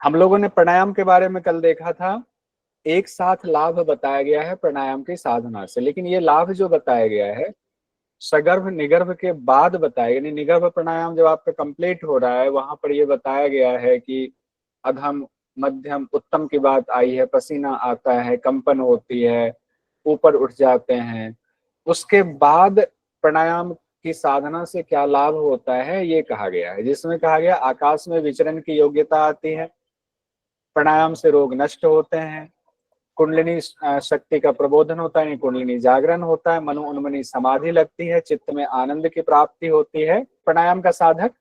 हम लोगों ने प्राणायाम के बारे में कल देखा था, एक साथ लाभ बताया गया है प्राणायाम की साधना से, लेकिन ये लाभ जो बताया गया है सगर्भ निगर्भ के बाद बताया, यानी निगर्भ प्राणायाम जब आपका कंप्लीट हो रहा है वहां पर ये बताया गया है कि अधम मध्यम उत्तम की बात आई है, पसीना आता है, कंपन होती है, ऊपर उठ जाते हैं। उसके बाद प्राणायाम की साधना से क्या लाभ होता है ये कहा गया है, जिसमें कहा गया आकाश में विचरण की योग्यता आती है, प्राणायाम से रोग नष्ट होते हैं, कुंडलिनी शक्ति का प्रबोधन होता है, कुंडलिनी जागरण होता है, मनो उन्मनी समाधि लगती है, चित्त में आनंद की प्राप्ति होती है, प्राणायाम का साधक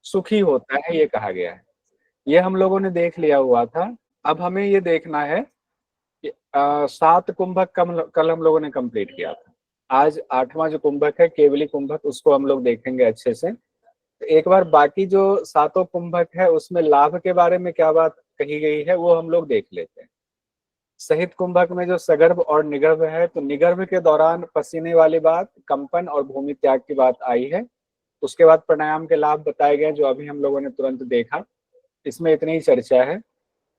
सुखी होता है, ये कहा गया है। ये हम लोगों ने देख लिया हुआ था। अब हमें ये देखना है कि 7 कुंभक कल हम लोगों ने कंप्लीट किया था। आज 8वां जो कुंभक है केवली कुंभक, उसको हम लोग देखेंगे अच्छे से। तो एक बार बाकी जो 7 कुंभक है उसमें लाभ के बारे में क्या बात कही गई है वो हम लोग देख लेते हैं। सहित कुंभक में जो सगर्भ और निगर्भ है, तो निगर्भ के दौरान पसीने वाली बात, कंपन और भूमि त्याग की बात आई है। उसके बाद प्राणायाम के लाभ बताए गए जो अभी हम लोगों ने तुरंत देखा, इसमें इतनी ही चर्चा है।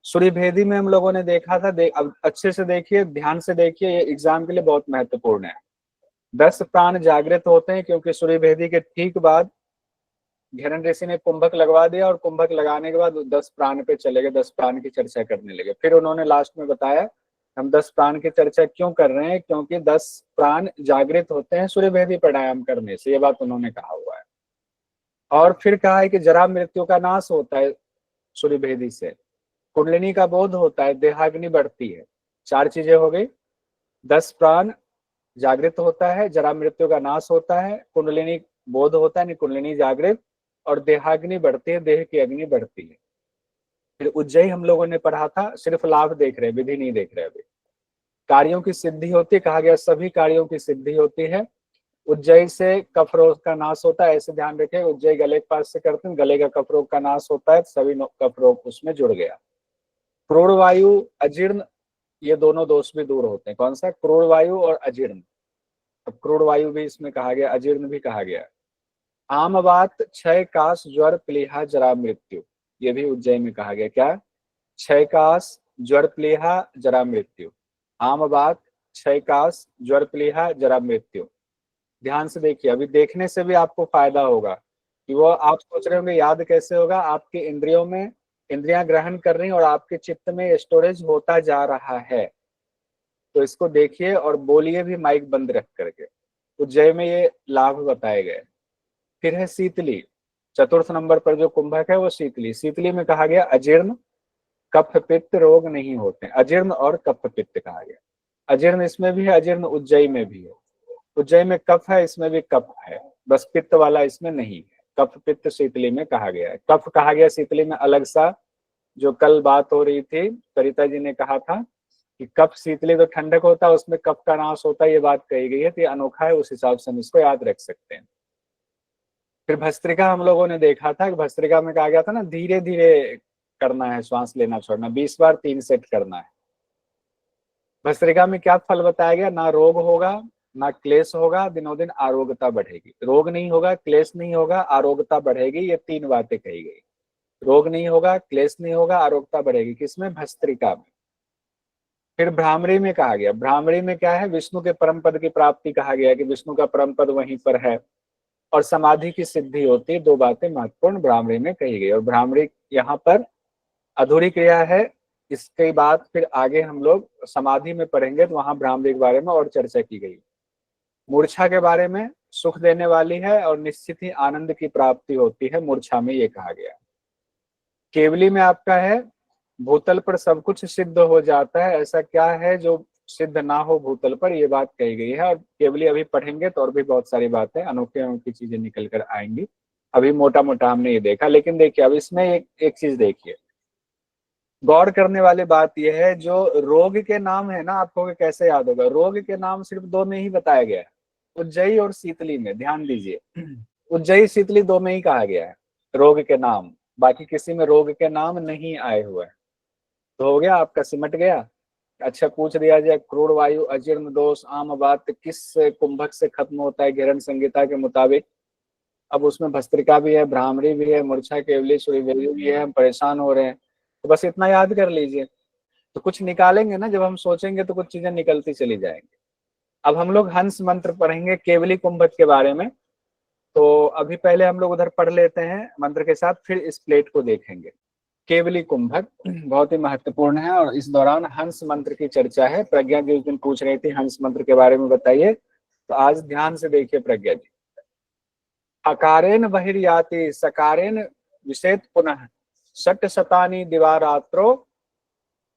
सूर्य भेदी में हम लोगों ने देखा था, अब अच्छे से देखिए, ध्यान से देखिए, ये एग्जाम के लिए बहुत महत्वपूर्ण है। 10 प्राण जागृत होते हैं क्योंकि सूर्य भेदी के ठीक बाद घेरन ऋषि ने कुंभक लगवा दिया और कुंभक लगाने के बाद 10 प्राण पे चले गए, 10 प्राण की चर्चा करने लगे। फिर उन्होंने लास्ट में बताया हम 10 प्राण की चर्चा क्यों कर रहे हैं, क्योंकि 10 प्राण जागृत होते हैं सूर्य भेदी प्राणायाम करने से, ये बात उन्होंने कहा हुआ है। और फिर कहा है कि जरा मृत्यु का नाश होता है सूर्य भेदी से, कुंडलिनी का बोध होता है, देहाग्नि बढ़ती है। 4 चीजें हो गई, 10 प्राण जागृत होता है, जरा मृत्यु का नाश होता है, कुंडलिनी बोध होता है, कुंडलिनी जागृत, और देहाग्नि बढ़ती है, देह की अग्नि बढ़ती है। फिर उज्जयी हम लोगों ने पढ़ा था, सिर्फ लाभ देख रहे, विधि नहीं देख रहे अभी। कार्यों की सिद्धि होती है, कहा गया सभी कार्यों की सिद्धि होती है। उज्जयी से कफ रोग का नाश होता है, ऐसे ध्यान रखें, उज्जयी गले के पास से करते हैं, गले का कफ रोग का नाश होता है, सभी कफ रोग उसमें जुड़ गया। क्रोड़ वायु, अजीर्ण, ये दोनों दोष भी दूर होते हैं। कौन सा? क्रोड़ वायु और अजीर्ण। अब क्रोड़ वायु भी इसमें कहा गया, अजीर्ण भी कहा गया। आम बात, क्षय काश ज्वर प्लीहा जरा मृत्यु, ये भी उज्जैन में कहा गया। क्या? क्षय काश ज्वर प्लीहा जरा मृत्यु, आम बात, क्षय काश ज्वर प्लीहा जरा मृत्यु। ध्यान से देखिए, अभी देखने से भी आपको फायदा होगा कि वो आप सोच रहे होंगे याद कैसे होगा, आपकी इंद्रियों में इंद्रियां ग्रहण कर रही और आपके चित्त में स्टोरेज होता जा रहा है। तो इसको देखिए और बोलिए भी माइक बंद रख करके। उज्जय में ये लाभ बताए गए। फिर है शीतली, चतुर्थ नंबर पर जो कुंभक है वो शीतली। शीतली में कहा गया अजीर्ण कफ पित्त रोग नहीं होते, अजीर्ण और कफ पित्त कहा गया। अजीर्ण इसमें भी है, अजीर्ण उज्जयी में भी है। उज्जयी में कफ है, इसमें भी कफ है, बस पित्त वाला इसमें नहीं है। कफ पित्त शीतली में कहा गया है। कफ कहा गया शीतली में अलग सा, जो कल बात हो रही थी, सरिता जी ने कहा था कि कफ शीतली तो ठंडक होता है, उसमें कफ का नाश होता है, ये बात कही गई है। तो ये अनोखा है, उस हिसाब से हम इसको याद रख सकते हैं। फिर भस्त्रिका हम लोगों ने देखा था कि भस्त्रिका में कहा गया था ना, धीरे धीरे करना है, श्वास लेना छोड़ना, 20 बार 3 सेट करना है। भस्त्रिका में क्या फल बताया गया? ना रोग होगा, ना क्लेश होगा, दिनों दिन आरोग्यता बढ़ेगी। रोग नहीं होगा, क्लेश नहीं होगा, आरोग्यता बढ़ेगी, ये 3 बातें कही गई। रोग नहीं होगा, क्लेश नहीं होगा, आरोग्यता बढ़ेगी। किसमें? भस्त्रिका में। फिर भ्रामरी में कहा गया, भ्रामरी में क्या है? विष्णु के परम पद की प्राप्ति कहा गया कि विष्णु का परम पद वहीं पर है और समाधि की सिद्धि होती है। 2 बातें महत्वपूर्ण भ्रामरी में कही गई। और भ्रामरी यहाँ पर अधूरी क्रिया है, इसके बाद फिर आगे हम लोग समाधि में पढ़ेंगे तो वहां भ्रामरी के बारे में और चर्चा की गई। मूर्छा के बारे में, सुख देने वाली है और निश्चित ही आनंद की प्राप्ति होती है मूर्छा में, ये कहा गया। केवली में आपका है, भूतल पर सब कुछ सिद्ध हो जाता है, ऐसा क्या है जो सिद्ध ना हो भूतल पर, ये बात कही गई है। और केवली अभी पढ़ेंगे तो और भी बहुत सारी बातें, अनोखी अनोखी चीजें निकल कर आएंगी। अभी मोटा मोटा हमने ये देखा, लेकिन देखिए अब इसमें एक चीज देखिए, गौर करने वाली बात यह है, जो रोग के नाम है ना, आपको कैसे याद होगा? रोग के नाम सिर्फ 2 में ही बताया गया है, उज्जयी और शीतली में। ध्यान दीजिए, उज्जयी शीतली 2 में ही कहा गया है रोग के नाम, बाकी किसी में रोग के नाम नहीं आए हुए। तो हो गया आपका, सिमट गया। अच्छा, पूछ दिया जाए क्रूर वायु अजीर्ण दोष आम बात किस कुंभक से खत्म होता है घेरन संहिता के मुताबिक? अब उसमें भस्त्रिका भी है, भ्रामरी भी है, मूर्छा केवली सूर्यवेदी भी है, हम परेशान हो रहे हैं। तो बस इतना याद कर लीजिए। तो कुछ निकालेंगे ना, जब हम सोचेंगे तो कुछ चीजें निकलती चली जाएंगी। अब हम लोग हंस मंत्र पढ़ेंगे केवली कुंभक के बारे में। तो अभी पहले हम लोग उधर पढ़ लेते हैं मंत्र के साथ, फिर इस प्लेट को देखेंगे। केवली कुंभक बहुत ही महत्वपूर्ण है, और इस दौरान हंस मंत्र की चर्चा है। प्रज्ञा जी उस दिन पूछ रही थी हंस मंत्र के बारे में बताइए, तो आज ध्यान से देखिए प्रज्ञा जी। अकारेण बहिर्याति सकारेण विषेत पुनः षट शतानि दिवारात्रो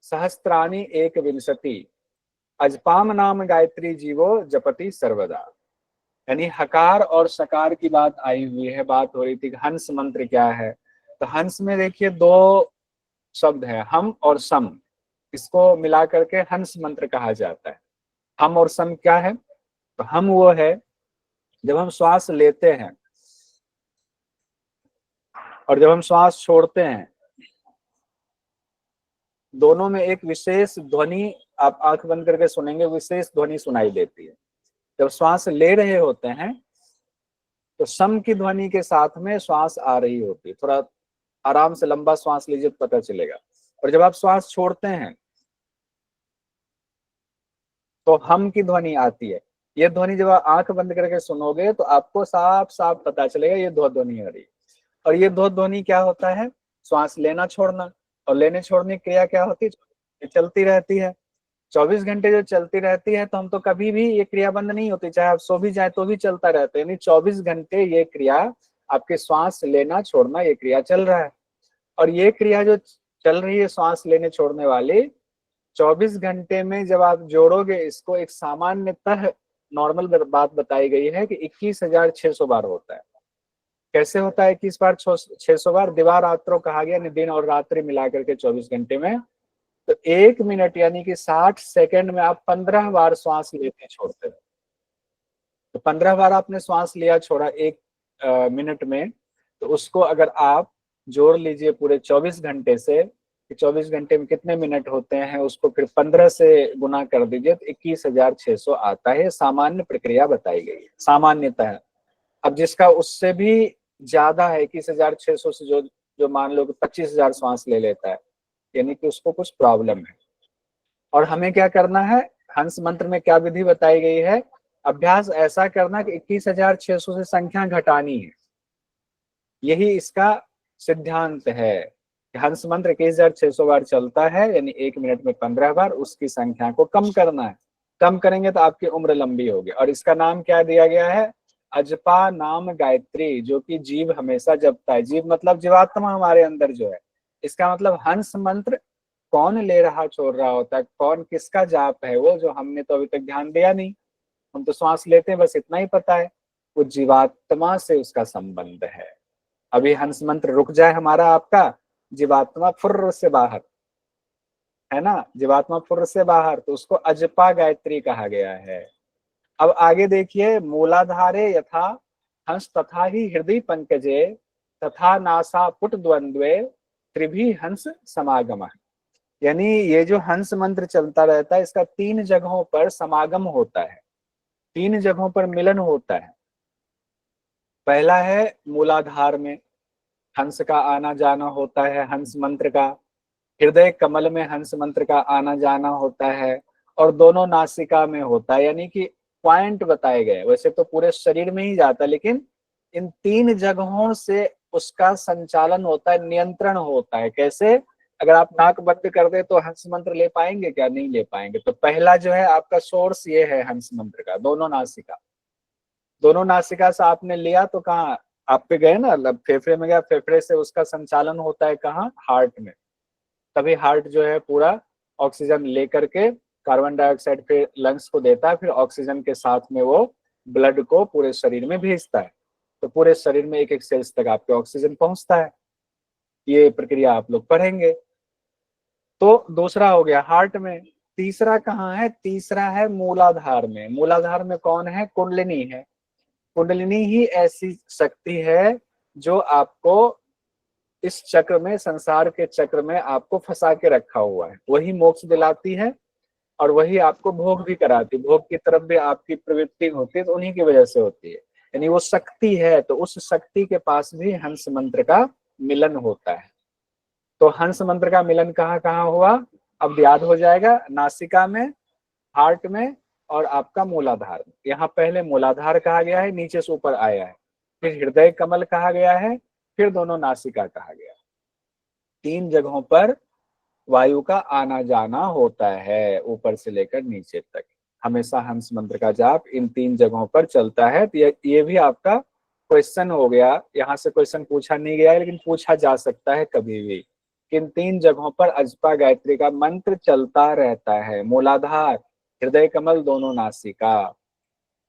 सहस्त्राणि एक विंशति अजपाम नाम गायत्री जीवो जपति सर्वदा। यानी हकार और सकार की बात आई हुई है, बात हो रही थी हंस मंत्र क्या है। तो हंस में देखिए दो शब्द है, हम और सम, इसको मिला करके हंस मंत्र कहा जाता है। हम और सम क्या है? तो हम वो है जब हम श्वास लेते हैं और जब हम श्वास छोड़ते हैं, दोनों में एक विशेष ध्वनि, आप आंख बंद करके सुनेंगे, विशेष ध्वनि सुनाई देती है। जब श्वास ले रहे होते हैं तो सम की ध्वनि के साथ में श्वास आ रही होती है। थोड़ा आराम से लंबा श्वास लीजिए तो पता चलेगा। और जब आप श्वास छोड़ते हैं तो हम की ध्वनि आती है। ये ध्वनि जब आप आंख बंद करके सुनोगे तो आपको साफ साफ पता चलेगा ये दो ध्वनि आ रही है। और ये दो ध्वनि क्या होता है? श्वास लेना छोड़ना, और लेने छोड़ने की क्रिया क्या होती है? चलती रहती है। 24 घंटे जो चलती रहती है, तो हम तो कभी भी ये क्रिया बंद नहीं होती, चाहे आप सो भी जाए तो भी चलता रहता है। यानी 24 घंटे ये क्रिया, आपके श्वास लेना छोड़ना, ये क्रिया चल रहा है। और ये क्रिया जो चल रही है श्वास लेने छोड़ने वाली, 24 घंटे में जब आप जोड़ोगे इसको, एक सामान्यतः नॉर्मल बात बताई गई है कि 21,600 बार होता है। कैसे होता है 21,600 बार? दिवा रात्रों कहा गया, दिन और रात्रि मिलाकर के 24 घंटे में। तो 1 मिनट यानी कि 60 सेकंड में आप 15 बार श्वास लेते छोड़ते हैं। तो 15 बार आपने श्वास लिया छोड़ा 1 मिनट में, तो उसको अगर आप जोड़ लीजिए पूरे 24 घंटे से, 24 घंटे में कितने मिनट होते हैं, उसको फिर 15 से गुना कर दीजिए तो 21,600 आता है। सामान्य प्रक्रिया बताई गई है, सामान्यतः। अब जिसका उससे भी ज्यादा है, 21,600 से जो जो मान लो कि 25,000 श्वास ले लेता है, यानी कि उसको कुछ प्रॉब्लम है। और हमें क्या करना है? हंस मंत्र में क्या विधि बताई गई है? अभ्यास ऐसा करना कि 21,600 से संख्या घटानी है। यही इसका सिद्धांत है कि हंस मंत्र 21,600 बार चलता है, यानी 1 मिनट में 15 बार, उसकी संख्या को कम करना है। कम करेंगे तो आपकी उम्र लंबी होगी। और इसका नाम क्या दिया गया है? अजपा नाम गायत्री, जो कि जीव हमेशा जपता है। जीव मतलब जीवात्मा हमारे अंदर जो है। इसका मतलब हंस मंत्र कौन ले रहा छोड़ रहा होता है, कौन किसका जाप है, वो जो हमने तो अभी तक ध्यान दिया नहीं। हम तो श्वास लेते हैं, बस इतना ही पता है। वो जीवात्मा से उसका संबंध है। अभी हंस मंत्र रुक जाए हमारा आपका, जीवात्मा फुर्र से बाहर है ना, जीवात्मा फुर्र से बाहर, तो उसको अजपा गायत्री कहा गया है। अब आगे देखिए, मूलाधारे यथा हंस तथा ही हृदय पंकजे तथा नासा पुट द्वंद्वे त्रिभी हंस समागम। यानी ये जो हंस मंत्र चलता रहता है, इसका 3 जगहों पर समागम होता है, 3 जगहों पर मिलन होता है। पहला है मूलाधार में, हंस का आना जाना होता है हंस मंत्र का। हृदय कमल में हंस मंत्र का आना जाना होता है, और दोनों नासिका में होता है। यानी कि पॉइंट बताए गए, वैसे तो पूरे शरीर में ही जाता है, लेकिन इन 3 जगहों से उसका संचालन होता है, नियंत्रण होता है। कैसे? अगर आप नाक बंद कर दे तो हंस मंत्र ले पाएंगे क्या? नहीं ले पाएंगे। तो पहला जो है आपका सोर्स ये है हंस मंत्र का, दोनों नासिका। दोनों नासिका से आपने लिया तो कहाँ? आप पे गए ना, फेफड़े में गया, फेफड़े से उसका संचालन होता है कहाँ? हार्ट में। तभी हार्ट जो है पूरा ऑक्सीजन लेकर के कार्बन डाइऑक्साइड फिर लंग्स को देता है, फिर ऑक्सीजन के साथ में वो ब्लड को पूरे शरीर में भेजता है। तो पूरे शरीर में एक एक सेल्स तक आपके ऑक्सीजन पहुंचता है। ये प्रक्रिया आप लोग पढ़ेंगे। तो दूसरा हो गया हार्ट में। तीसरा कहाँ है? तीसरा है मूलाधार में। मूलाधार में कौन है? कुंडलिनी है। कुंडलिनी ही ऐसी शक्ति है जो आपको इस चक्र में, संसार के चक्र में आपको फंसा के रखा हुआ है। वही मोक्ष दिलाती है और वही आपको भोग भी कराती है। भोग की तरफ भी आपकी प्रवृत्ति होती है तो उन्हीं की वजह से होती है। यानी वो शक्ति है, तो उस शक्ति के पास भी हंस मंत्र का मिलन होता है। तो हंस मंत्र का मिलन कहाँ कहाँ हुआ, अब याद हो जाएगा, नासिका में, हार्ट में, और आपका मूलाधार में। यहाँ पहले मूलाधार कहा गया है, नीचे से ऊपर आया है, फिर हृदय कमल कहा गया है, फिर दोनों नासिका कहा गया है। 3 जगहों पर वायु का आना जाना होता है, ऊपर से लेकर नीचे तक। हमेशा हंस मंत्र का जाप इन 3 जगहों पर चलता है। तो ये भी आपका क्वेश्चन हो गया, यहाँ से क्वेश्चन पूछा नहीं गया है, लेकिन पूछा जा सकता है कभी भी। किन 3 जगहों पर अजपा गायत्री का मंत्र चलता रहता है, मूलाधार, हृदय कमल, दोनों नासिका।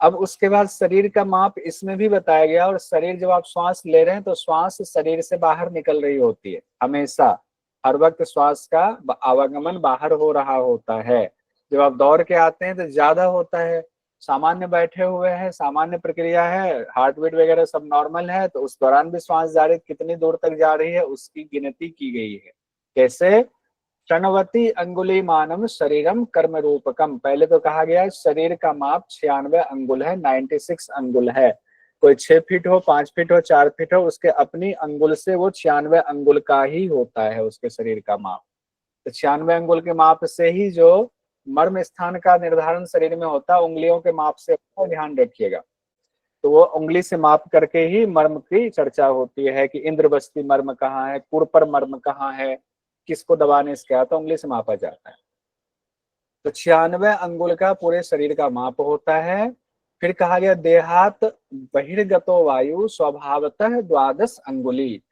अब उसके बाद शरीर का माप इसमें भी बताया गया, और शरीर जब आप श्वास ले रहे हैं तो श्वास शरीर से बाहर निकल रही होती है, हमेशा हर वक्त श्वास का आवागमन बाहर हो रहा होता है। जब आप दौड़ के आते हैं तो ज्यादा होता है, सामान्य बैठे हुए हैं, सामान्य प्रक्रिया है, हार्ट बीट वगैरह सब नॉर्मल है, तो उस दौरान भी श्वास जारी कितनी दूर तक जा रही है उसकी गिनती की गई है। कैसे, षणवती अंगुली मानम शरीरम कर्म रूपकम। पहले तो कहा गया है शरीर का माप 96 अंगुल है, 96 अंगुल है। कोई 6 फीट हो, 5 फीट हो, 4 फीट हो, उसके अपनी अंगुल से वो 96 अंगुल का ही होता है उसके शरीर का माप। तो 96 अंगुल के माप से ही जो मर्म स्थान का निर्धारण शरीर में होता है, उंगलियों के माप से, ध्यान रखिएगा। तो वो उंगली से माप करके ही मर्म की चर्चा होती है कि इंद्रबस्ती मर्म कहाँ है, कुरपर मर्म कहाँ है, किसको दबाने से क्या, तो उंगली से मापा जाता है। तो 96 अंगुल का पूरे शरीर का माप होता है। फिर कहा गया देहात बहिर्गतो वायु स्वभावतः 12 अंगुली,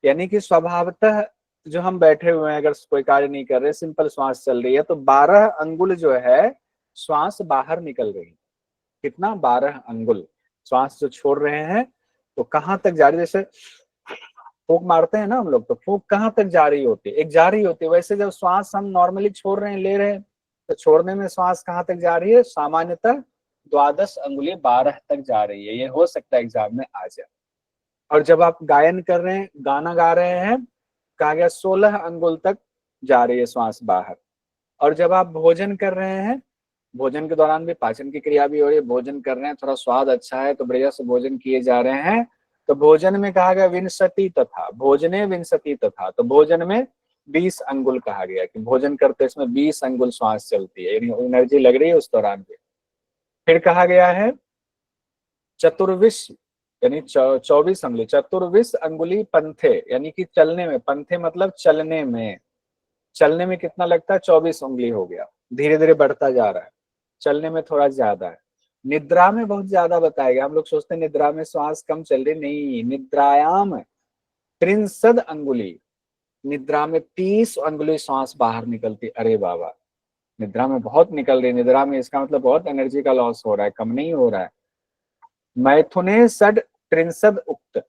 यानी कि स्वभावतः जो हम बैठे हुए हैं, अगर कोई कार्य नहीं कर रहे, सिंपल श्वास चल रही है, तो 12 अंगुल जो है श्वास बाहर निकल रही है। कितना, 12 अंगुल श्वास जो छोड़ रहे हैं, तो कहाँ तक जा रही है, जैसे फूंक मारते हैं ना हम लोग, तो फूंक कहाँ तक जा रही होती है, एक जा रही होती है। वैसे जब श्वास हम नॉर्मली छोड़ रहे हैं, ले रहे हैं, तो छोड़ने में श्वास कहाँ तक जा रही है, सामान्यतः 12 अंगुली 12 तक जा रही है। ये हो सकता है एग्जाम में आ जाए। और जब आप गायन कर रहे हैं, गाना गा रहे हैं, कहा गया 16 अंगुल तक जा रही है श्वास बाहर। और जब आप भोजन कर रहे हैं, भोजन के दौरान भी पाचन की क्रिया भी हो रही है, भोजन कर रहे हैं, थोड़ा स्वाद अच्छा है तो बढ़िया से भोजन किए जा रहे हैं, तो भोजन में कहा गया विंशति तथा, भोजने विंशति तथा, तो भोजन में 20 अंगुल कहा गया कि भोजन करते इसमें 20 अंगुल श्वास चलती है, यानी एनर्जी लग रही है उस दौरान भी। फिर कहा गया है चतुर्विश, यानी 24 अंगुली, चतुर्विश अंगुली पंथे, यानी कि चलने में, पंथे मतलब चलने में, चलने में कितना लगता है, 24 उंगली हो गया, धीरे धीरे बढ़ता जा रहा है, चलने में थोड़ा ज्यादा है। निद्रा में बहुत ज्यादा बताया गया, हम लोग सोचते हैं निद्रा में श्वास कम चल रही, नहीं, निद्रायाम 63 अंगुली, निद्रा में 30 अंगुली श्वास बाहर निकलती। अरे बाबा, निद्रा में बहुत निकल रही, निद्रा में इसका मतलब बहुत एनर्जी का लॉस हो रहा है, कम नहीं हो रहा है। मैथुने षड 63 उक्त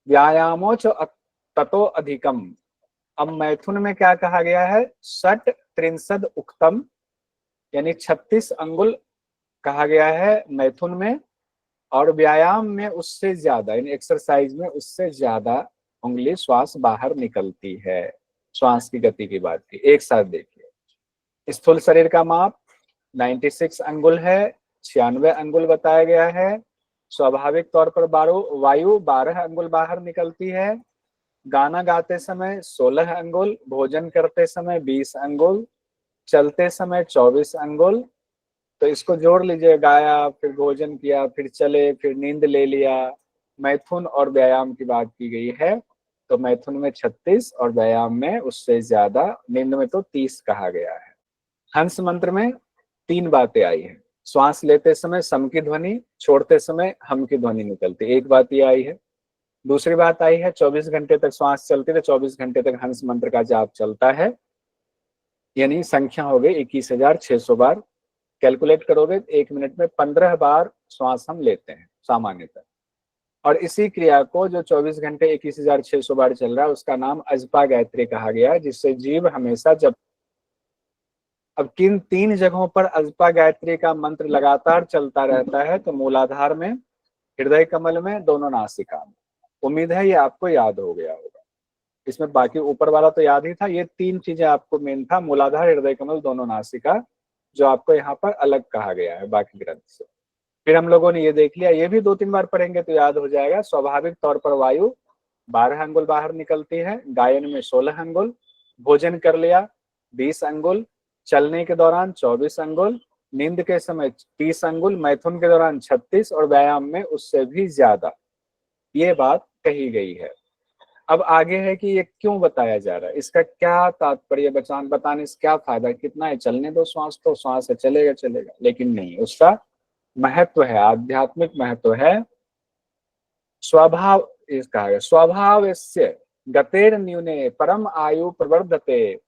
व्यायामोच ततो अधिकम। अब मैथुन में क्या कहा गया है, षट 63 उक्तम, यानी 36 अंगुल कहा गया है मैथुन में, और व्यायाम में उससे ज्यादा, यानी एक्सरसाइज में उससे ज्यादा उंगली श्वास बाहर निकलती है। श्वास की गति की बात की, एक साथ देखिए। स्थूल शरीर का माप 96 अंगुल है, 96 अंगुल बताया गया है। स्वाभाविक तौर पर वायु 12 अंगुल बाहर निकलती है। गाना गाते समय 16 अंगुल, भोजन करते समय 20 अंगुल, चलते समय 24 अंगुल। तो इसको जोड़ लीजिए, गाया, फिर भोजन किया, फिर चले, फिर नींद ले लिया। मैथुन और व्यायाम की बात की गई है, तो मैथुन में 36 और व्यायाम में उससे ज्यादा, नींद में तो 30 कहा गया है। हंस मंत्र में 3 बातें आई हैं, श्वास लेते समय सम की ध्वनि, छोड़ते समय हम की ध्वनि निकलती, एक बात ये आई है। दूसरी बात आई है 24 घंटे तक श्वास चलती है, तो 24 घंटे तक हंस मंत्र का जाप चलता है, यानी संख्या हो गई 21,600 बार। कैलकुलेट करोगे 1 मिनट में 15 बार श्वास हम लेते हैं सामान्यतः। और इसी क्रिया को जो 24 घंटे 21,600 बार चल रहा है, उसका नाम अजपा गायत्री कहा गया है, जिससे जीव हमेशा जब। अब किन 3 जगहों पर अजपा गायत्री का मंत्र लगातार चलता रहता है, तो मूलाधार में, हृदय कमल में, दोनों नासिका में। उम्मीद है ये आपको याद हो गया होगा। इसमें बाकी ऊपर वाला तो याद ही था, ये 3 चीजें आपको मेन था, मूलाधार, हृदय कमल, दोनों नासिका, जो आपको यहाँ पर अलग कहा गया है बाकी ग्रंथ से। फिर हम लोगों ने ये देख लिया, ये भी 2-3 बार पढ़ेंगे तो याद हो जाएगा। स्वाभाविक तौर पर वायु 12 अंगुल बाहर निकलती है, गायन में 16 अंगुल, भोजन कर लिया 20 अंगुल, चलने के दौरान 24 अंगुल, नींद के समय 30 अंगुल, मैथुन के दौरान 36 और व्यायाम में उससे भी ज्यादा। ये बात कही गई है। अब आगे है कि ये क्यों बताया जा रहा है, इसका क्या तात्पर्य, बताने से क्या फायदा, कितना है, चलने दो श्वास, तो श्वास है चलेगा चलेगा, लेकिन नहीं, उसका महत्व है, आध्यात्मिक महत्व है। स्वभाव, इसका है स्वभाव गतेर न्यूने परम आयु प्रवर्धते,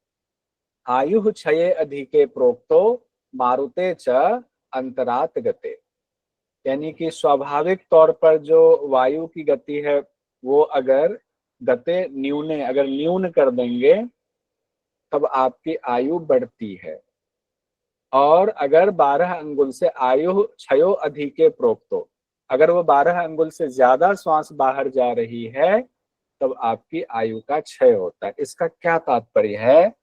आयु क्षये अधिके प्रोक्तो मारुते च अंतरात गते। यानी कि स्वाभाविक तौर पर जो वायु की गति है वो अगर गते न्यूने, अगर न्यून कर देंगे तब आपकी आयु बढ़ती है, और अगर 12 अंगुल से आयु क्षयो अधिके प्रोक्तो, अगर वो 12 अंगुल से ज्यादा श्वास बाहर जा रही है तब आपकी आयु का क्षय होता है। इसका क्या तात्पर्य है,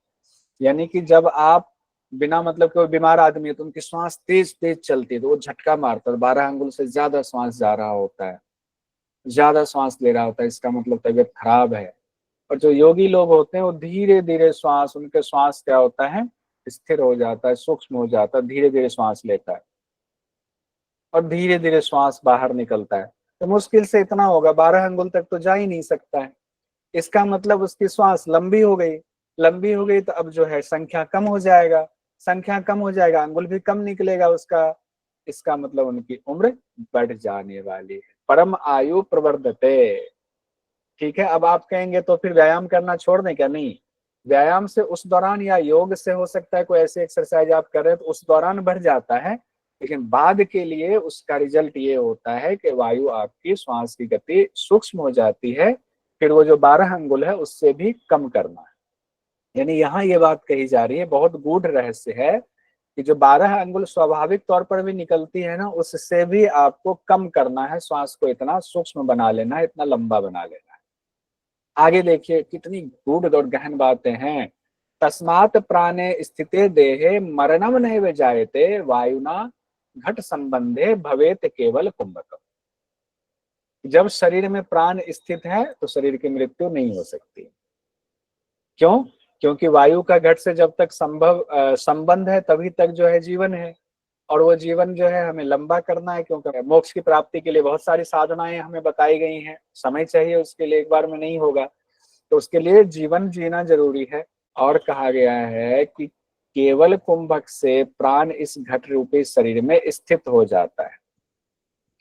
यानी कि जब आप बिना मतलब कोई बीमार आदमी है तो उनकी श्वास तेज तेज चलती है तो वो झटका मारता है, 12 अंगुल से ज्यादा श्वास जा रहा होता है, ज्यादा श्वास ले रहा होता है, इसका मतलब तबीयत खराब है। और जो योगी लोग होते हैं वो धीरे धीरे श्वास, उनके श्वास क्या होता है, स्थिर हो जाता है, सूक्ष्म हो जाता है, धीरे धीरे श्वास लेता है और धीरे धीरे श्वास बाहर निकलता है। तो मुश्किल से इतना होगा, 12 अंगुल तक तो जा ही नहीं सकता है, इसका मतलब उसकी श्वास लंबी हो गई, लंबी हो गई तो अब जो है संख्या कम हो जाएगा, संख्या कम हो जाएगा, अंगुल भी कम निकलेगा उसका, इसका मतलब उनकी उम्र बढ़ जाने वाली है। परम आयु प्रवर्धते। ठीक है, अब आप कहेंगे तो फिर व्यायाम करना छोड़ दें क्या, नहीं, व्यायाम से उस दौरान या योग से हो सकता है कोई ऐसी एक्सरसाइज आप कर रहे हैं तो उस दौरान बढ़ जाता है, लेकिन बाद के लिए उसका रिजल्ट ये होता है कि वायु आपकी श्वास की गति सूक्ष्म हो जाती है, फिर वो जो 12 अंगुल है उससे भी कम करना है। यानी यहाँ ये बात कही जा रही है, बहुत गूढ़ रहस्य है कि जो 12 अंगुल स्वाभाविक तौर पर भी निकलती है ना, उससे भी आपको कम करना है, श्वास को इतना सूक्ष्म बना लेना है, इतना लंबा बना लेना है। आगे देखिए कितनी गूढ़ और गहन बातें हैं। तस्मात् प्राणे स्थिते देहे मरणम नैव जायते, वायुना घट संबंधे भवेत केवल कुंभकम। जब शरीर में प्राण स्थित है तो शरीर की मृत्यु नहीं हो सकती। क्यों? क्योंकि वायु का घट से जब तक संबंध है तभी तक जो है जीवन है, और वो जीवन जो है हमें लंबा करना है, क्योंकि मोक्ष की प्राप्ति के लिए बहुत सारी साधनाएं हमें बताई गई हैं, समय चाहिए उसके लिए, एक बार में नहीं होगा, तो उसके लिए जीवन जीना जरूरी है। और कहा गया है कि केवल कुंभक से प्राण इस घट रूपी शरीर में स्थित हो जाता है,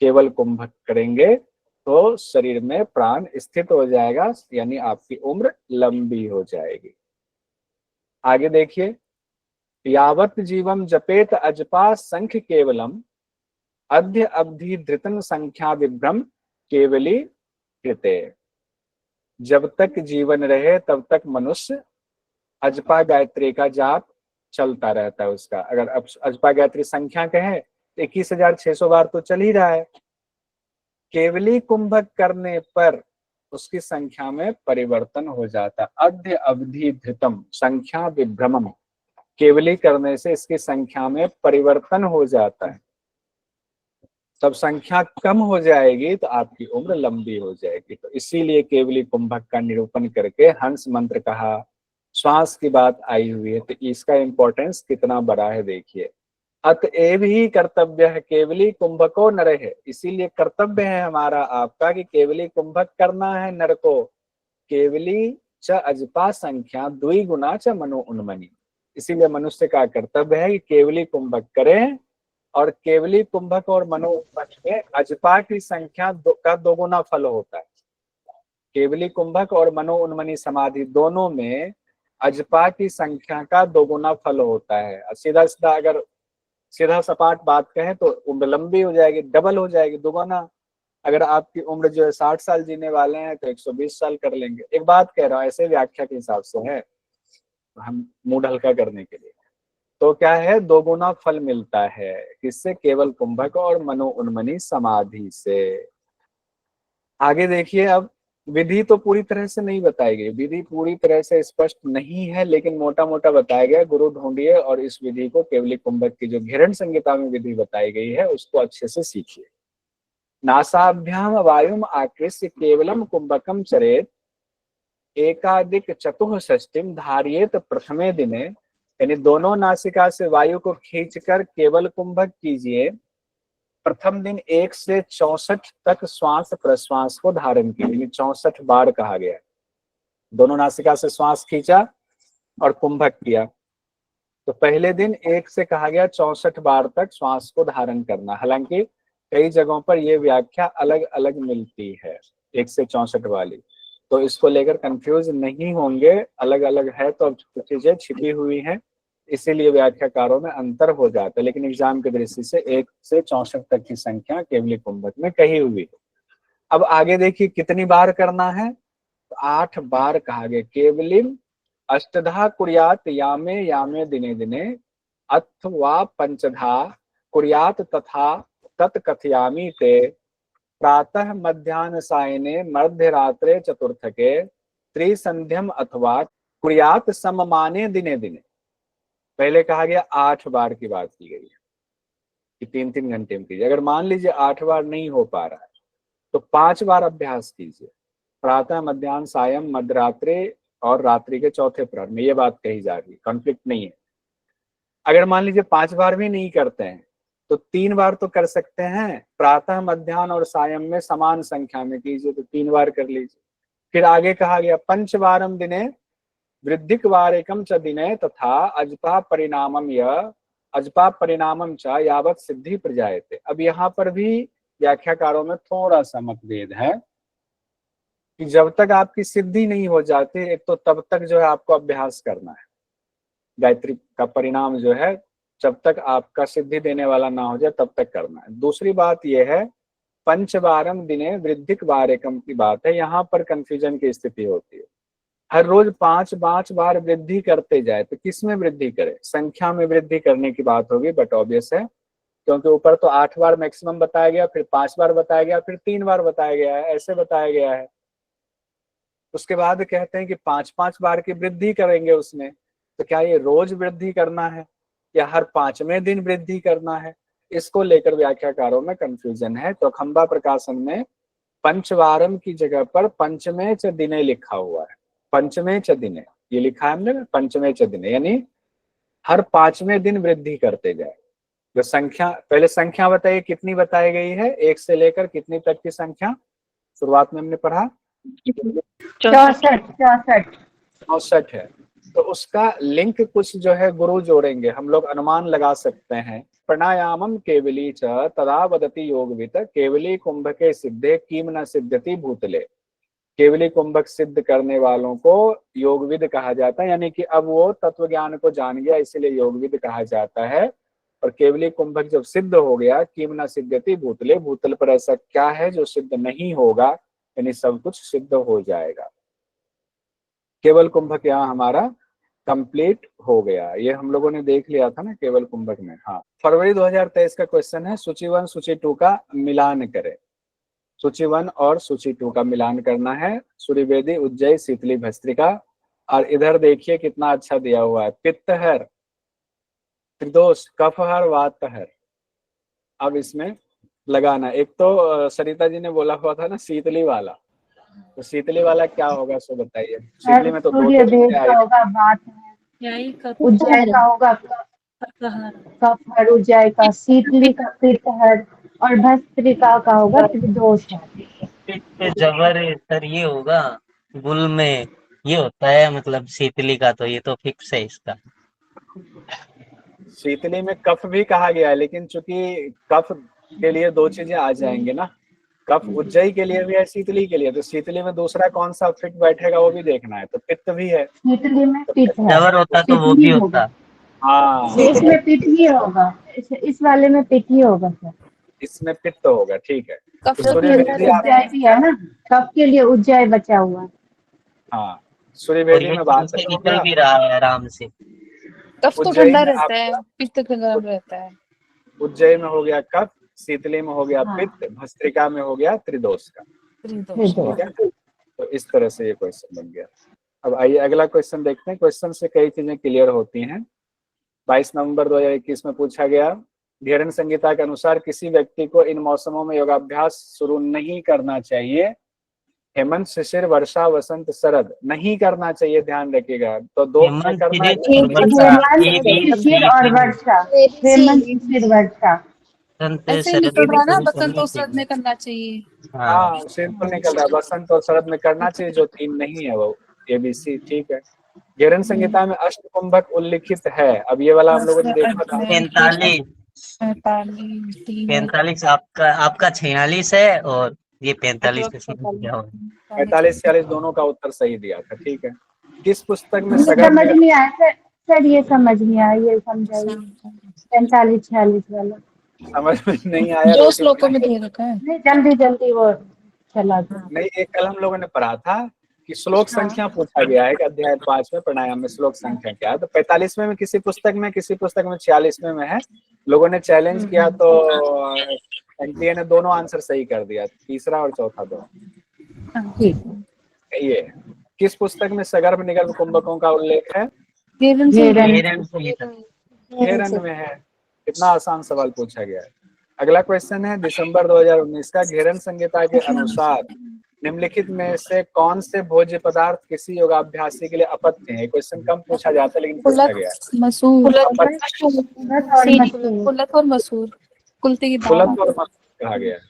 केवल कुंभक करेंगे तो शरीर में प्राण स्थित हो जाएगा, यानी आपकी उम्र लंबी हो जाएगी। आगे देखिए, यावत जीवम जपेत अजपा संख्य केवलम, अद्य अवधि धृतन संख्या विभ्रम केवली कृते। जब तक जीवन रहे तब तक मनुष्य अजपा गायत्री का जाप चलता रहता है उसका। अगर अजपा गायत्री संख्या कहें तो 21,600 बार तो चल ही रहा है। केवली कुंभक करने पर उसकी संख्या में परिवर्तन हो जाता। अद्य अवधि धृतम संख्या विभ्रमम, केवली करने से इसकी संख्या में परिवर्तन हो जाता है, तब संख्या कम हो जाएगी तो आपकी उम्र लंबी हो जाएगी। तो इसीलिए केवली कुंभक का निरूपण करके हंस मंत्र कहा, श्वास की बात आई हुई है, तो इसका इंपॉर्टेंस कितना बड़ा है देखिए। अतएव ही कर्तव्य है केवली कुंभको नर है, इसीलिए कर्तव्य है हमारा आपका कि केवली कुंभक करना है नर को। केवली च अजपा संख्या द्विगुना च मनो उन्मनी, इसीलिए मनुष्य का कर्तव्य है कि केवली कुंभक करें, और केवली कुंभक और मनो उन्मनी में अजपा की संख्या का दोगुना फल होता है। केवली कुंभक और मनो उन्मनी समाधि दोनों में अजपा की संख्या का दोगुना फल होता है। सीधा सीधा अगर सीधा सपाट बात कहें तो उम्र लंबी हो जाएगी, डबल हो जाएगी, दोगुना। अगर आपकी उम्र जो है 60 साल जीने वाले हैं तो 120 साल कर लेंगे। एक बात कह रहा हूँ, ऐसे व्याख्या के हिसाब से है, हम मूड हल्का करने के लिए। तो क्या है, दोगुना फल मिलता है किससे, केवल कुंभक और मनो उन्मनी समाधि से। आगे देखिए, अब विधि तो पूरी तरह से नहीं बताई गई, विधि पूरी तरह से स्पष्ट नहीं है, लेकिन मोटा मोटा बताया गया। गुरु ढूंढिए और इस विधि को, केवली कुंभक की जो घेरण संहिता में विधि बताई गई है उसको अच्छे से सीखिए। नासाभ्याम वायुम आकृष्य केवलम कुंभकम चरेत एकाधिक चतुःषष्टिम धारियेत प्रथमे दिने, यानी दोनों नासिका से वायु को खींचकर केवल कुंभक कीजिए, प्रथम दिन 1 से 64 तक श्वास प्रश्वास को धारण कीजिए, 64 बार कहा गया है। दोनों नासिका से श्वास खींचा और कुंभक किया, तो पहले दिन 1 से कहा गया 64 बार तक श्वास को धारण करना। हालांकि कई जगहों पर यह व्याख्या अलग अलग मिलती है 1 से 64 वाली, तो इसको लेकर कंफ्यूज नहीं होंगे, अलग अलग है तो अब कुछ चीजें छिपी हुई हैं, इसीलिए व्याख्याकारों में अंतर हो जाता है। लेकिन एग्जाम की दृष्टि से 1 से 64 तक की संख्या केवली कुंभक में कही हुई है। अब आगे देखिए कितनी बार करना है, तो 8 बार कहा गया। केवलिम अष्टधा कुर्यात यामे यामे दिने दिने अथवा पंचधा कुर्यात तथा तत्कथयामि ते प्रातः मध्याह्न सायने मध्य रात्रे चतुर्थके त्रिसंध्यम अथवा कुर्यात सममाने दिने दिने। पहले कहा गया 8 बार की बात की गई है कि 3-3 घंटे में कीजिए। अगर मान लीजिए 8 बार नहीं हो पा रहा है तो 5 बार अभ्यास कीजिए, प्रातः मध्याह्न सायं मध्यरात्रि और रात्रि के चौथे प्रहर में, ये बात कही जा रही है, कॉन्फ्लिक्ट नहीं है। अगर मान लीजिए 5 बार भी नहीं करते हैं तो 3 बार तो कर सकते हैं, प्रातः मध्याह्न और सायं में समान संख्या में कीजिए, तो 3 बार कर लीजिए। फिर आगे कहा गया पंचवारम दिने वृद्धिक वारेकम च दिने तथा अजपा परिणामम य अजपा परिणामम च यावत सिद्धि प्रजायते। अब यहाँ पर भी व्याख्याकारों में थोड़ा सा मतभेद है कि जब तक आपकी सिद्धि नहीं हो जाती, एक तो तब तक जो है आपको अभ्यास करना है, गायत्री का परिणाम जो है जब तक आपका सिद्धि देने वाला ना हो जाए तब तक करना है। दूसरी बात यह है पंचवारम दिने वृद्धिक वारेकम की बात है, यहाँ पर कंफ्यूजन की स्थिति होती है। हर रोज 5-5 बार वृद्धि करते जाए तो किस में वृद्धि करे, संख्या में वृद्धि करने की बात होगी, बट ऑब्वियस है क्योंकि ऊपर तो 8 बार मैक्सिमम बताया गया, फिर 5 बार बताया गया, फिर 3 बार बताया गया है, ऐसे बताया गया है। उसके बाद कहते हैं कि 5-5 बार की वृद्धि करेंगे उसमें, तो क्या ये रोज वृद्धि करना है या हर 5वें दिन वृद्धि करना है, इसको लेकर व्याख्याकारों में कंफ्यूजन है। तो खंबा प्रकाशन में पंचवारम की जगह पर पंचमे च दिने लिखा हुआ है, पंचमे च दिने ये लिखा है हमने, पंचमे च दिने यानी हर 5वें दिन वृद्धि करते जाए। जो संख्या पहले संख्या बताइए कितनी बताई गई है, 1 से लेकर कितनी तक की संख्या शुरुआत में हमने पढ़ा, 64 है। तो उसका लिंक कुछ जो है गुरु जोड़ेंगे, हम लोग अनुमान लगा सकते हैं। प्राणायामम केवली च तदा वदति योगवित केवली कुंभके सिद्धे किम न सिद्धति भूतले। केवली कुंभक सिद्ध करने वालों को योगविद कहा जाता है, यानी कि अब वो तत्व ज्ञान को जान गया इसलिए योगविद कहा जाता है। और केवली कुंभक जब सिद्ध हो गया किम न सिद्धति भूतले, भूतल पर ऐसा क्या है जो सिद्ध नहीं होगा, यानी सब कुछ सिद्ध हो जाएगा। केवल कुंभक यहाँ हमारा कंप्लीट हो गया, ये हम लोगों ने देख लिया था ना केवल कुंभक में। हाँ, फरवरी 2023 का क्वेश्चन है सूची 1 सूची 2 का मिलान करें। सूची 1 और सूची 2 का मिलान करना है। सूर्यवेदी, उज्जयी, शीतली, भस्त्रिका। और इधर देखिए कितना अच्छा दिया हुआ है, पित्तहर, त्रिदोष, कफहर, वातहर। अब इसमें लगाना, एक तो सरिता जी ने बोला हुआ था ना शीतली वाला, तो शीतली वाला क्या होगा सो बताइए। शीतली में तो दो का होगा बात है, उज्जय का होगा कफहर, उज्जय का शीतली का पित्तहर और भस्त्रिका का होगा त्रिदोष। जबर सर ये होगा गुल में ये होता है, मतलब शीतली का तो ये तो फिक्स है इसका। शीतली में कफ भी कहा गया है, लेकिन चूंकि कफ के लिए 2 चीजें आ जाएंगे ना, कफ उज्जयी के लिए भी है, शीतली के लिए, तो शीतली में दूसरा कौन सा फिट बैठेगा वो भी देखना है। तो पित्त भी है, शीतली में तो पित्त है, जबर होता तो वो भी होता। हाँ इसमें पित्त ही होगा, इस वाले में पित्त ही होगा सर। इसमें पित्त होगा, ठीक है। कफ के अंदर उज्जय भी है ना, कफ के लिए उज्जय बचा हुआ है। हाँ, और सूर्यवेदी ये में शुरू बात से हो भी चल गया। भी रहा है आराम से। कफ तो उज्जयी ठंडा में रहता है, आपका पित्त गर्म रहता है। उज्जयी में हो गया कफ, शीतली में हो गया हाँ। पित्त, भस्त्रिका में हो गया त्रिदोष का, ठीक है। तो इस तरह से ये क्वेश्चन बन गया। अब आइए अगला क्वेश्चन देखते हैं। क्वेश्चन से कई चीजें क्लियर होती हैं। 22 नवंबर 2021 में पूछा गया घेरन संहिता के अनुसार किसी व्यक्ति को इन मौसमों में योगाभ्यास शुरू नहीं करना चाहिए। हेमंत, शिशिर, वर्षा, वसंत, शरद नहीं करना चाहिए, ध्यान रखिएगा। तो दो में हेमंत, करना है, शिशिर, वर्षा, हेमंत, शिशिर और वर्षा। हेमंत, शिशिर, वर्षा। बसंत, ऐसे ही शरद निकल रहा है ना, शुरू बसंत करना और शरद चाहिए। में करना चाहिए। हाँ, हाँ सिंपल निकल रहा है, बसंत और शरद में करना चाहिए, जो 3 नहीं है वो ABC, ठीक है। घेरन संहिता में अष्टकुंभक उल्लिखित है। अब ये वाला हम लोगों ने देखा था। 45 45 आपका 46 है, और ये 45 पे शुरू किया हुआ 45-46 दोनों का उत्तर सही दिया था, ठीक है। किस पुस्तक में मुझे सगर समझ निगम, नहीं आया सर। सर ये समझ नहीं आया, ये समझाइए। 45-46 वाला। समझ में नहीं आया? जो रोटी श्लोकों में बनाई? दे रखा है। नहीं, जल्दी जल्दी वो चला दो। नहीं, एक कल हम लोगों ने पढ़ा था कि श्लोक संख्या पूछा गया है कि अध्याय 5 में प्राणायाम में श्लोक संख्या क्या है। तो 45वें में किसी पुस्तक में, किसी पुस्तक में 46वें में है। लोगों ने चैलेंज किया तो एनटीए ने दोनों आंसर सही कर दिया, तीसरा और चौथा दोनों। ठीक। ये किस पुस्तक में सगर्भ निगर्भ कुंभकों का उल्लेख है? घेरन। घेरन में है। कितना आसान सवाल पूछा गया है। अगला क्वेश्चन है, दिसंबर 2019 का घेरन संहिता के अनुसार निम्नलिखित में से कौन से भोज्य पदार्थ किसी योगाभ्यासी के लिए अपत्य है? क्वेश्चन कम पूछा जाता है लेकिन पूछा गया है। मसूर, अपत्य, कुलत और मसूर, कुलते की दाल, कुलत और मसूर कहा गया है।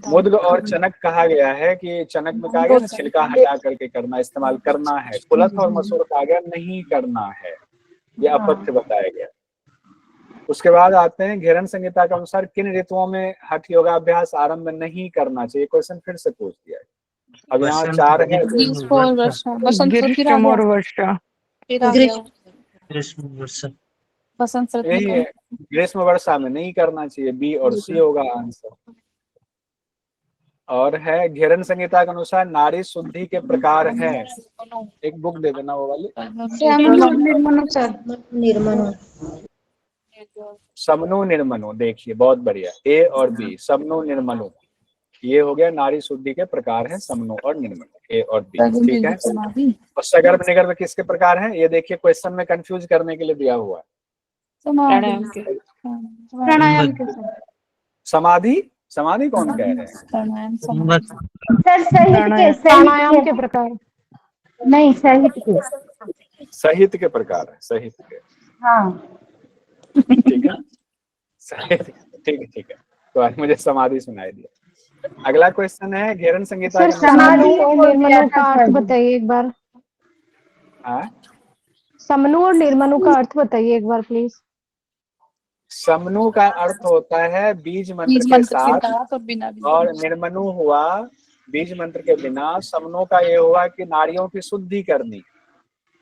मुद्ग और चनक कहा गया है कि चनक में कहा गया ना छिलका हटा करके करना, इस्तेमाल करना है। कुलत और मसूर कहा गया नहीं करना है, ये अपत्य बताया गया। उसके बाद आते हैं, घेरन संहिता के अनुसार किन ऋतुओं में हठ योगाभ्यास आरंभ नहीं करना चाहिए? क्वेश्चन फिर से पूछ दिया है। अब यहाँ 4 है। ग्रीष्म और वर्षा, बसंत फिर आ ग्रीष्म और गया, वर्षा। फिर आ गया ग्रीष्म, वर्षा। बसंत शरद यही में है, ग्रीष्म वर्षा में नहीं करना चाहिए, B और C होगा आंसर। और है, घेरन संहिता के अनुसार नारी शुद्धि के प्रकार है। एक बुक दे देना वो वाली। समनु निर्मनु, देखिए बहुत बढ़िया, A और B, समनु निर्मनु। ये हो गया नारी शुद्धि के प्रकार है, समनु और निर्मनु, A और B, ठीक है। और सगर्भ निगर्भ किसके प्रकार है? ये देखिए क्वेश्चन में कंफ्यूज करने के लिए दिया हुआ है। प्राणायाम के साथ। समाधि, समाधि कौन कह रहे हैं? सर सहित के, प्राणायाम के प्रकार। नहीं, सहित के। साहित्य के प्रकार है, साहित्य के, हाँ ठीक है। साहित्य, ठीक है, ठीक है। तो आज मुझे समाधि सुनाई दिया। अगला क्वेश्चन है, घेरन संहिता सर, के अनुसार समाधि और निर्मनु का अर्थ बताइए एक बार। समनु और निर्मनु का अर्थ बताइए एक बार प्लीज। समनु का अर्थ होता है बीज मंत्र के साथ, और निर्मनु हुआ बीज मंत्र के बिना। समनु का ये हुआ कि नारियों की शुद्धि करनी,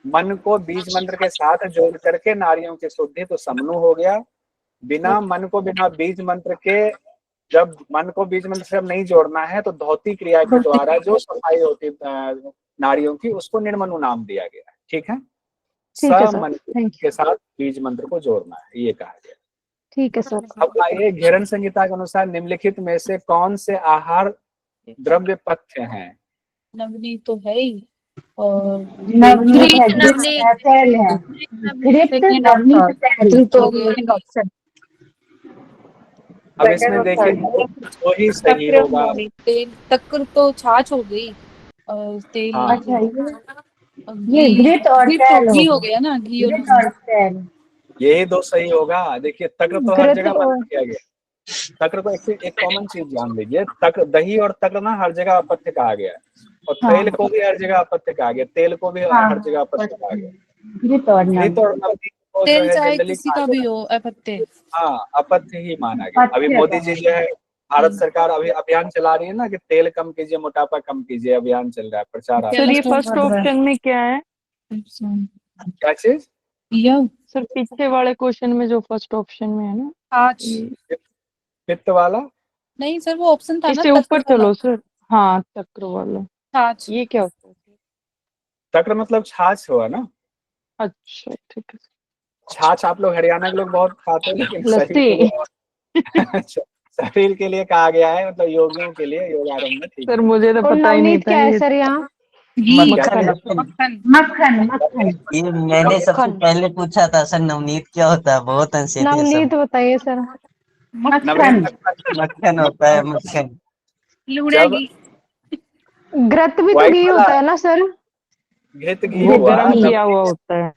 मन को बीज मंत्र के साथ जोड़ करके नारियों की शुद्धि, तो समनु हो गया। बिना मन को, बिना बीज मंत्र के, जब मन को बीज मंत्र से नहीं जोड़ना है तो धौती क्रिया के द्वारा जो सफाई होती नारियों की, उसको निर्मनु नाम दिया गया, ठीक है। मन के साथ बीज मंत्र को जोड़ना है, ये कहा गया, ठीक है सर। अब आइए, घेरन संहिता के अनुसार निम्नलिखित में से कौन से आहार द्रव्य पथ्य हैं? नवनी तो है ही, और नवनीत है, तेल है, घृत, नवनीत, तेल तो ऑप्शन। अब इसमें देखिए तो ही सही होगा। तेल तक्र तो छाछ हो गई, और तेल अच्छा, ये घृत और तेल घी हो गया ना, घी घृत और तेल, यही दो सही होगा। देखिए तक्र तो हर जगह मना किया गया। तक्र को एक कॉमन चीज जान लीजिए, तक्र, दही और तक्र ना हर जगह अपत्य कहा गया है, और तेल को भी हर जगह अपत्य कहा गया, तेल को भी हर जगह अपत्य कहा गया। घृत और नवनीत को जो है चाहे जनरली किसी का भी हो अपत्य, हाँ अपत्य ही माना गया। अभी मोदी जी जो है, भारत सरकार अभी अभियान चला रही है ना कि तेल कम कीजिए, मोटापा कम कीजिए, अभियान चल रहा है, प्रचार। सर ये फर्स्ट ऑप्शन में क्या है? क्या चीज? सर पीछे वाले क्वेश्चन में जो फर्स्ट ऑप्शन में है ना, छाछ पित्त वाला नहीं सर, वो ऑप्शन था ना, इससे ऊपर चलो सर। हाँ, तक्र वाला छाछ। ये क्या होता है? तक्र मतलब छाछ हुआ ना। अच्छा ठीक है। छाछ आप लोग हरियाणा के लोग बहुत खाते हैं, लेकिन लस्सी। शरीर के लिए कहा गया है, मतलब योगियों के लिए, योग आरंभ में, ठीक सर है। मुझे तो पता ही नहीं था। क्या है सर यहाँ? घी, मक्खन मक्खन। मक्खन। मक्खन मक्खन। ये मैंने सबसे मक्खन। पहले पूछा था सर, नवनीत क्या होता है, बहुत हंसे थे सब। नवनीत बताइए सर। मक्खन। मक्खन होता है, मक्खन। लूड़ा जब घी। घृत भी तो व्हाइट घी वाला होता है ना सर? घृत घी वो हुआ, गरम किया हुआ नवनीत होता है।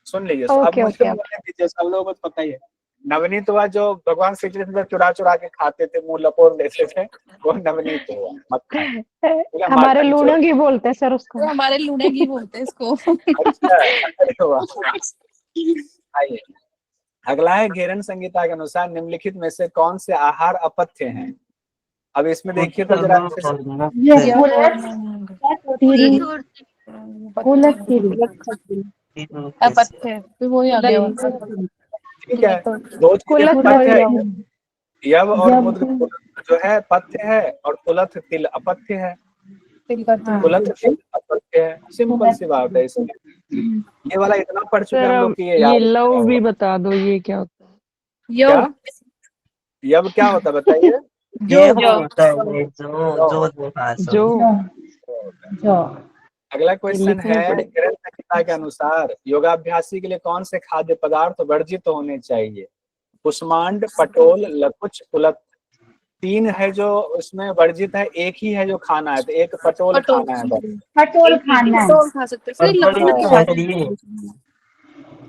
सुन लीजिए, अब ओके मुझे ओके। बोलने दीजिए, सब लोगों को तो पता ही है। नवनीत हुआ जो भगवान श्री कृष्ण चुरा चुरा के खाते थे, मुंह लपोर लेते थे, वो नवनीत हुआ। मक्खन, ठीक है, हमारे माखन लूणों चोर। घी बोलते हैं सर उसको। तो हमारे लूड़ा घी बोलते हैं इसको। अच्छा, अरे वाह। आइए, अगला है घेरन संहिता के अनुसार निम्नलिखित में से कौन से आहार अपथ्य हैं। अब इसमें देखिए तो जरा अच्छे से। ये या कुलत तिरी, कुलत तिरी। अपथ्य तो वही आ गया वहाँ। ठीक है, दो चीजें कुलत पथ्य है, वही। यव और जब मुद्ग जो है पथ्य है, और कुलथ तिल अपथ्य है। तिल का कुलथ तिल। तिल अपथ्य है, सिंपल सी बात है इसमें। ये वाला इतना पढ़ चुके सर हम लोग अब कि ये ये याद लव रखा भी होगा। बता दो, ये क्या होता है? यो। क्या यव क्या होता है बताइए। ये जो होता है जो हाँ जो। जो अगला ये क्वेश्चन लिखने है, पड़े। ग्रंथ संहिता के अनुसार योगाभ्यासी के लिए कौन से खाद्य पदार्थ वर्जित होने चाहिए। कुष्मांड, पटोल, लकुच, कुलथ। तीन है जो उसमें वर्जित है, एक ही है जो खाना है, तो एक पटोल पटोल। खाना है बस। पटोल खाना है। पटोल खा सकते हैं और सर, बड़ी लपूच क्या है ये?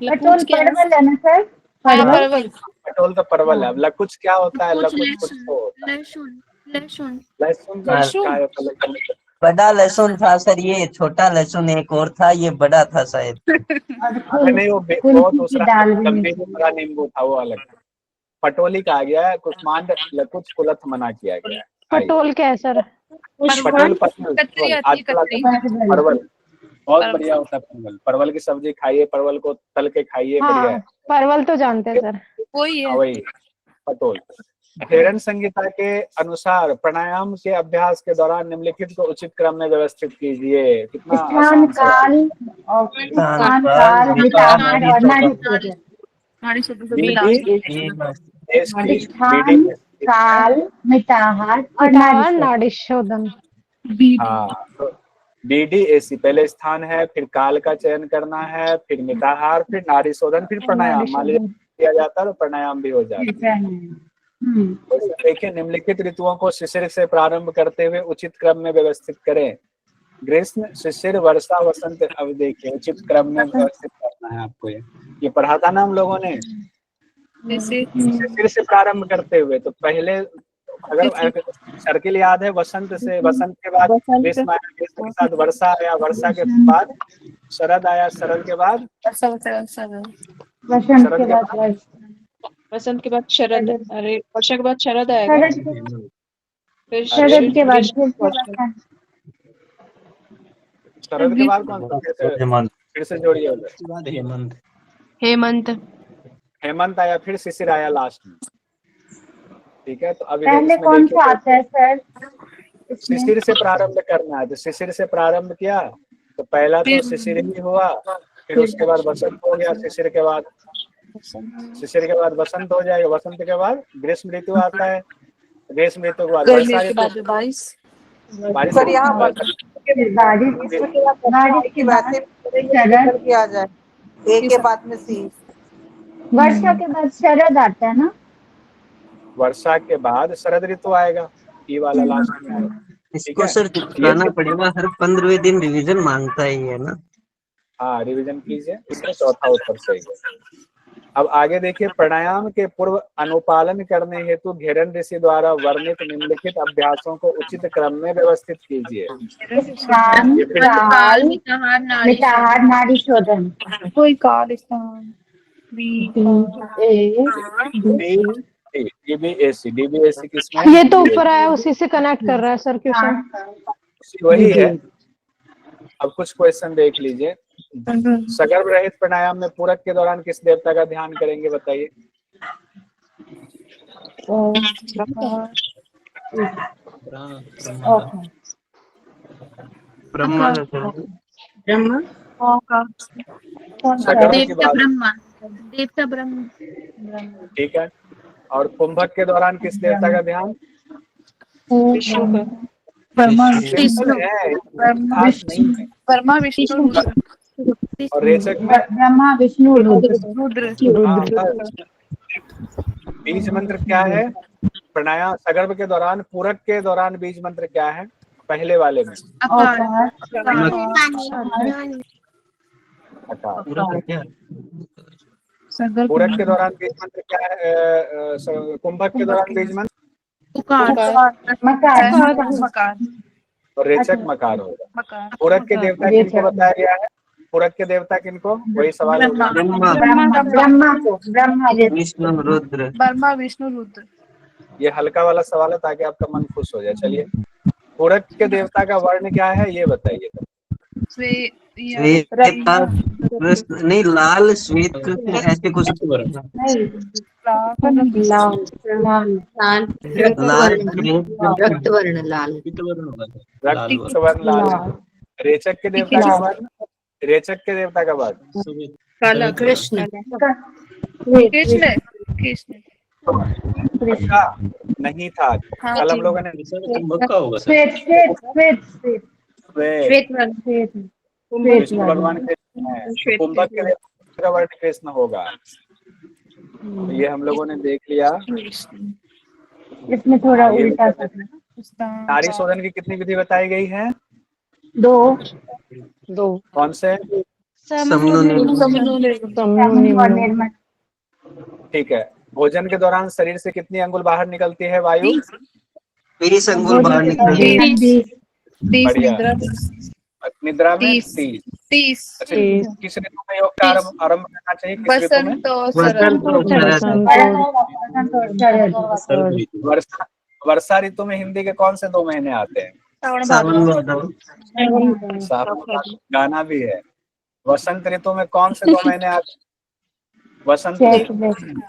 पटोल लपूच क्या है? परवल है ना सर? हाँ परवल। परवल। पटोल तो परवल है, अब लकुच क्या होता है, कुछ लकुच कुछ लहसुन तो होता है। लहसुन लहसुन लहसुन का लहसुन। क्या होता है, लहसुन। बड़ा लहसुन था सर, ये छोटा लहसुन एक और था, ये बड़ा था शायद। और अरे नहीं, वो कुल्थी की दूसरा दाल भी लंबी मिलती बड़ा नींबू था, वो अलग। पटोली कहा गया है, कुष्मांड, लकुच, कुलथ मना किया गया है। आइए, पटोल क्या है सर? पटोल परवल। पटोल कतरी परवल, आती है, आजकल आता कतरी। है है। परवल, बहुत परवल। बढ़िया होता है परवल। परवल की सब्जी खाइए, परवल को तल के खाइए, बढ़िया हाँ, है। परवल तो जानते हैं सर। वही हाँ है। वही पटोल। घेरन संहिता के अनुसार प्राणायाम के अभ्यास के दौरान निम्नलिखित को उचित क्रम में व्यवस्थित कीजिए। कितना स्थान आसान सवाल। काल और स्थान स्थान काल काल मिताहार मिताहार नाड़ी और नाड़ी शोधन। शोधन। हमारी शुद्ध बी भी डी लास्ट में। ये एस की स्थान बीडी काल मिताहार और नाड़ी मिताहार शोधन। नाड़ी शोधन। बीडी। हाँ, तो BDAC पहले स्थान है, फिर काल का चयन करना है, फिर मिताहार, फिर नाड़ी शोधन, फिर नाड़ी प्राणायाम। मान लीजिए शोधन। किया जाता है तो प्राणायाम भी हो जाता है। तो देखिए, निम्नलिखित ऋतुओं को शिशिर से प्रारंभ करते हुए उचित क्रम में व्यवस्थित करें। ग्रीष्म, शिशिर, वर्षा, वसंत। अब देखिए उचित क्रम में व्यवस्थित करना है आपको। ये पढ़ा था ना हम लोगों ने। जैसे शिशिर से प्रारंभ करते हुए, तो पहले अगर सर्किल याद है, वसंत से, वसंत के बाद ग्रीष्म आया, ग्रीष्म के साथ वर्षा आया, वर्षा के बाद शरद आया, शरद के बाद वसंत शरद के के बाद बाद वसंत के बाद शरद, अरे वर्षा के बाद शरद आएगा, शरद फिर अरे शरद के बाद ग्रीष्म, फिर से वर्षा। वसंत। शरद के बाद कौन सा, हेमंत। फिर से जोड़िए उधर। हेमंत। हेमंत। हेमंत आया, फिर शिशिर आया लास्ट में। ठीक है, तो अब इधर पहले इसमें कौन देखिए, सा आता है सर इसमें? शिशिर से प्रारंभ करना है, तो शिशिर से प्रारंभ किया तो पहला तो शिशिर ही हुआ, फिर उसके बाद वसंत हो गया, शिशिर के बाद वसंत हो जाएगा, वसंत के बाद ग्रीष्म ऋतु आता है, ग्रीष्म ऋतु के बाद वर्षा गर्मी के ऋतु, बाद बारिश। बारिश पर ऋतु यहाँ के बाद फिर बारिश, ग्रीष्म के बाद वर्षा बारिश आएगी, के बाद वैसे शरद, करके आ जाए ए के बाद में सी। वर्षा के बाद शरद आता है ना? वर्षा के बाद शरद ऋतु आएगा, ये वाला लास्ट में आएगा। ठीक इसको है, सर ये दिखाना पड़ेगा, हर 15वें दिन रिवीजन मांगता है ये ना। हाँ, रिवीजन कीजिए, इसका चौथा उत्तर सही है। अब आगे देखिए, प्राणायाम के पूर्व अनुपालन करने हेतु घेरन ऋषि द्वारा वर्णित निम्नलिखित अभ्यासों को उचित क्रम में व्यवस्थित कीजिए। स्थान ये फिर काल मिताहार नाड़ी मिताहार नाड़ी शोधन। कोई काल स्थान बी DBAC किसमें ये है, तो ऊपर आया, उसी से कनेक्ट कर रहा है सर क्वेश्चन। वही है। अब कुछ क्वेश्चन देख लीजिए। सगर्भ रहित प्राणायाम में पूरक के दौरान किस देवता का ध्यान करेंगे बताइए। ब्रह्मा का ब्रह्मा सगर्भ की बात, देवता ब्रह्म। ठीक है। और कुंभक के दौरान किस देवता का ध्यान। विष्णु का। ब्रह्मा सिंपल है, ब्रह्मा खास नहीं है। ब्रह्मा विष्णु रुद्र और रेचक में ब्रह्मा विष्णु रुद्र। रुद्र हाँ, बस। बीज मंत्र क्या है? प्राणायाम सगर्भ के दौरान, पूरक के दौरान बीज मंत्र क्या है? पहले वाले में आकार अकार। क्या सगर्भ पूरक के दौरान बीज मंत्र क्या है? कुंभक के दौरान बीज मंत्र उकार मकार मकार और रेचक मकार होगा। मकार पूरक के देवता किनको बताया गया है? पूरक के देवता किनको? वही सवाल होगा। ब्रह्मा ब्रह्मा को ब्रह्मा विष्णु रुद्र। ब्रह्मा विष्णु रुद्र। ये हल्का वाला सवाल है ताकि आपका मन खुश हो जाए। चलिए, पूरक के देवता का वर्ण क्या है ये बताइए। श्वेत नहीं, लाल श्वेत ऐसे कुछ नहीं लाल लाल रक्त वर्ण लाल। रक्त वर्ण लाल। रेचक के देवता का वर्ण, रेचक के देवता का वर्ण काला कृष्ण कृष्ण कृष्ण पक्का नहीं था। कल हम लोगों ने श्वेत श्वेत श्वेत श्वेत श्वेत श्वेत विष्णु भगवान कृष्ण है। कुंभक के देवता का वर्ण कृष्ण होगा। तो ये हम लोगों ने देख लिया। इसमें थोड़ा ये उल्टा नारी शोधन की कितनी विधि बताई गई है? दो। कौन से? समनु निर्मल। ठीक है। भोजन के दौरान शरीर से कितनी अंगुल बाहर निकलती है वायु? 20 अंगुल बाहर निकलती है। 30 बढ़िया। निद्रा निद्रा में 30 30। अच्छा, किस ऋतु में योग का आरंभ करना चाहिए? किस ऋतु में? बसंत और शरद वर्षा ऋतु में हिंदी के कौन से 2 महीने आते हैं? सावन भादव। सावन। गाना भी है। वसंत ऋतु में कौन से 2 महीने आते हैं? वसंत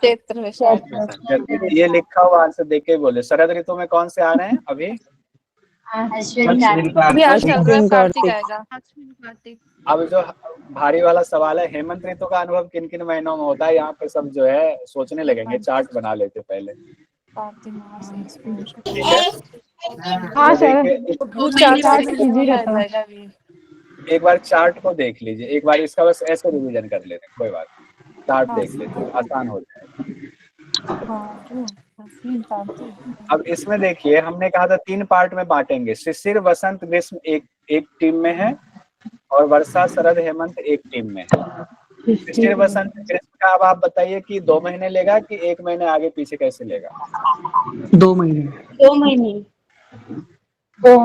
चैत्र। ये लिखा हुआ आंसर देख के बोले। शरद ऋतु में कौन से आ रहे हैं अभी? अभी आज चल रहा है कार्तिक आएगा। अब जो भारी वाला सवाल है, हेमंत ऋतु का अनुभव किन किन महीनों में होता है? यहाँ पे सब जो है सोचने लगेंगे। चार्ट बना लेते पहले। ठीक है। हाँ सर, एक बार चार्ट को देख लीजिए। एक बार इसका बस ऐसे रिवीजन कर लेते हैं, कोई बात नहीं। चार्ट देख लेते, आसान हो जाएगा। अब इसमें देखिए, हमने कहा था 3 पार्ट में बांटेंगे। शिशिर, वसंत, ग्रीष्म एक टीम में है और वर्षा, शरद, हेमंत एक टीम में है। शिशिर, वसंत, ग्रीष्म का अब आप बताइए कि 2 महीने लेगा कि 1 महीने आगे पीछे कैसे लेगा? 2 महीने। 2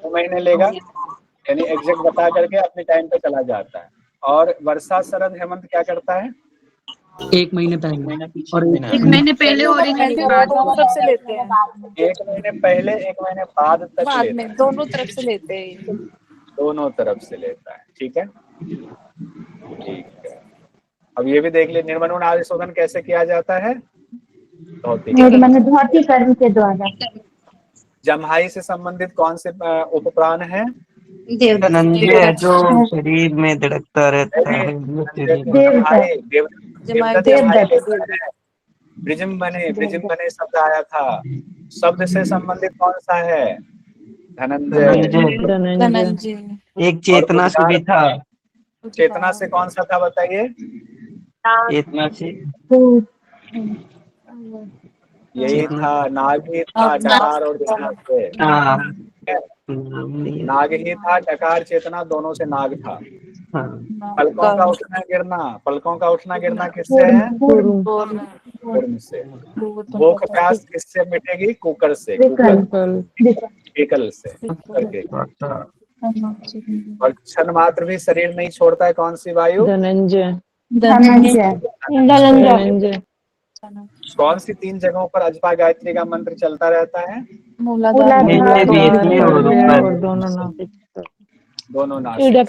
महीने लेगा, यानी एग्जैक्ट बता करके अपने टाइम पे चला जाता है। और वर्षा, शरद, हेमंत क्या करता है? 1 महीने पहले और 1 महीने पहले और 1 महीने बाद सबसे लेते हैं। 1 महीने पहले 1 महीने बाद तक बाद लेता में है। दोनों तरफ से लेते हैं। दोनों तरफ से लेता है। ठीक है, ठीक है। अब ये भी देख ले, निर्मनुन आदि शोधन कैसे किया जाता है? धोती कर्म के द्वारा। जम्हाई से संबंधित कौन से उपप्राण है? धनंजय, जो शरीर में धड़कता रहता है। ब्रिजम शब्द आया था। शब्द से संबंधित कौन सा है? धनंजय। एक चेतना से भी था। चेतना से कौन सा था बताइए? चेतना से यही था, नाग ही था, डकार और चेतना से। नाग ही था, डकार चेतना दोनों से नाग था। पलकों का उठना गिरना, पलकों का उठना गिरना किससे है? कूर्म से। भूख प्यास किससे मिटेगी? कुकर से, केकल से करके। और क्षण मात्र भी शरीर नहीं छोड़ता है कौन सी वायु? धनंजय। कौन सी 3 जगहों पर अजपा गायत्री का मंत्र चलता रहता है? मूलाधार और दोनों नाभिक। दोनों नासिका।